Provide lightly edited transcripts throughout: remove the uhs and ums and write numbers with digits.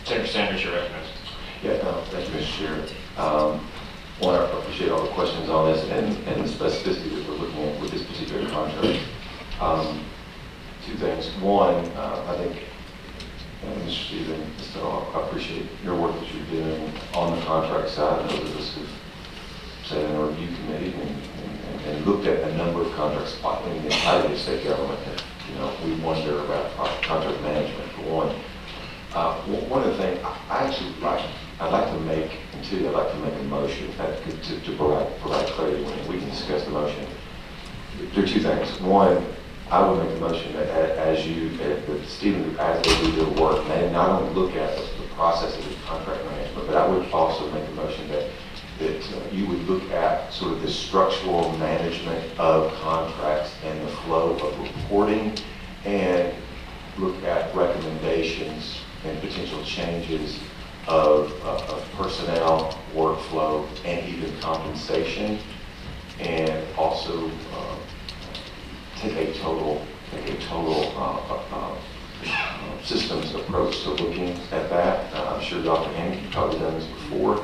Senator Sanders, your recommendation. Yeah, thank you, Mr. Chair. One, I appreciate all the questions on this and the specificity that we're looking at with this particular contract. Two things. One, I think, Mr. Stephen, I appreciate your work that you're doing on the contract side. Those of us who've sat in a review committee and looked at a number of contracts in the entirety of state government. We wonder about contract management, for one. One of the things I'd like to make, and two, I'd like to make a motion to provide clarity when we can discuss the motion. There are two things. One, I would make a motion that as Stephen, as they do their work, they not only look at the processes of contract management, but I would also make a motion that you would look at sort of the structural management of contracts and the flow of reporting, and look at recommendations and potential changes of personnel, workflow, and even compensation, and also take a total systems approach to looking at that. I'm sure Dr. Hank, you've probably done this before,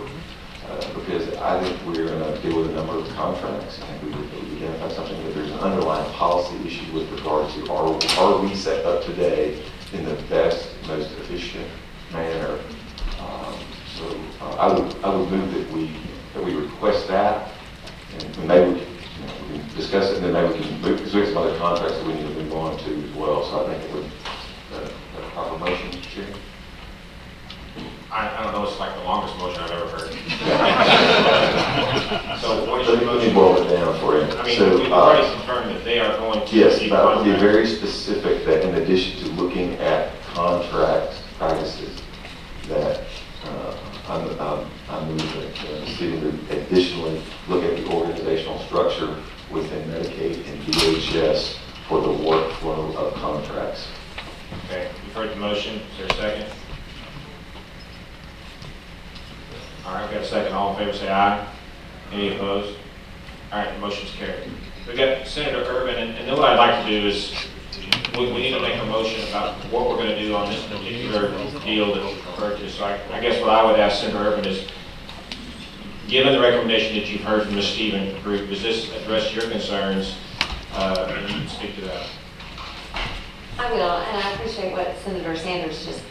because I think we're going to deal with a number of contracts. I think we would identify something that there's an underlying policy issue with regard to are we set up today in the best, most efficient manner. So I would move that we request that, and maybe we can discuss it, and then maybe we can move, because we have some other contracts that we need to move on to as well. So I think it would a proper motion, Mr. Chair. I don't know, it's like the longest motion I've ever heard. So what is your motion? Let me boil it down for you. I mean, so, we've already confirmed that they are going to yes, receive but I would be contracts. very specific that in addition to looking at contract practices, that I move that Stephen would additionally look at the organizational structure within Medicaid and DHS for the workflow of contracts. Okay, you've heard the motion. Is there a second? All right, we've got a second. All in favor say aye. Any opposed? All right, the motion's carried. We've got Senator Urban, and then what I'd like to do is we need to make a motion about what we're going to do on this particular deal that you referred to. So I guess what I would ask Senator Urban is, given the recommendation that you've heard from the Stephen group, does this address your concerns? And you can speak to that. I will, and I appreciate what Senator Sanders just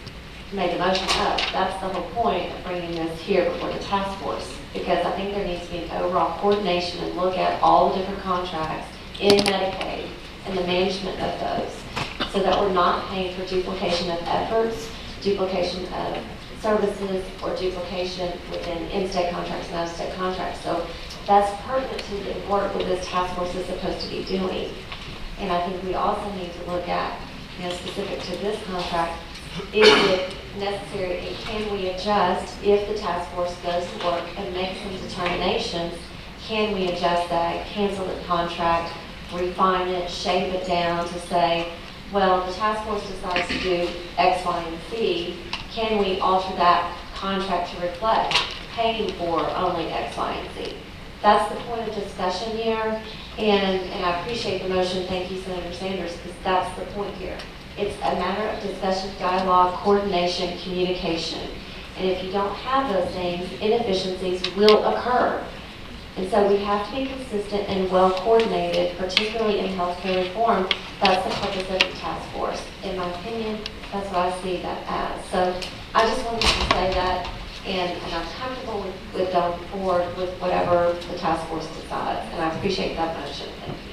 made the motion up. That's the whole point of bringing this here before the task force, because I think there needs to be an overall coordination and look at all the different contracts in Medicaid and the management of those, so that we're not paying for duplication of efforts, duplication of services, or duplication within in-state contracts and out-of-state contracts. So that's pertinent to the work that this task force is supposed to be doing. And I think we also need to look at, specific to this contract, is it necessary and can we adjust if the task force goes to work and makes some determinations? Can we adjust that, cancel the contract, refine it, shave it down to say, well, the task force decides to do X, Y, and Z. Can we alter that contract to reflect paying for only X, Y, and Z? That's the point of discussion here, and I appreciate the motion. Thank you, Senator Sanders, because that's the point here. It's a matter of discussion, dialogue, coordination, communication. And if you don't have those things, inefficiencies will occur. And so we have to be consistent and well coordinated, particularly in healthcare reform. That's the purpose of the task force. In my opinion, that's what I see that as. So I just wanted to say that, and I'm comfortable with going forward with whatever the task force decides. And I appreciate that motion. Thank you.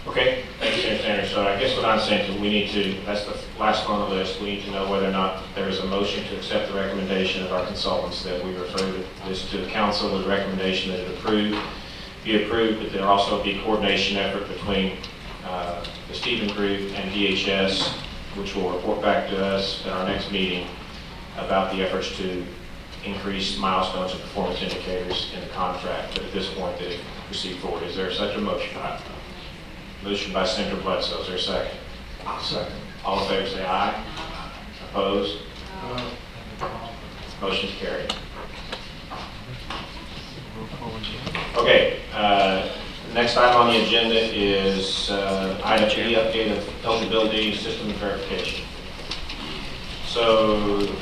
Okay, thank you, Senator Sanders. So I guess what I'm saying is we need to, that's the last one on the list, we need to know whether or not there is a motion to accept the recommendation of our consultants that we refer this to the council with a recommendation that it be approved, but there also be a coordination effort between the Stephen Group and DHS, which will report back to us at our next meeting about the efforts to increase milestones and performance indicators in the contract. But at this point, that it proceed forward. Is there such a motion? Motion by Senator Bledsoe. Is there a second? I'll second. All in favor say aye. Opposed? Motion's carried. Okay, next item on the agenda is item 3, update of eligibility system verification. So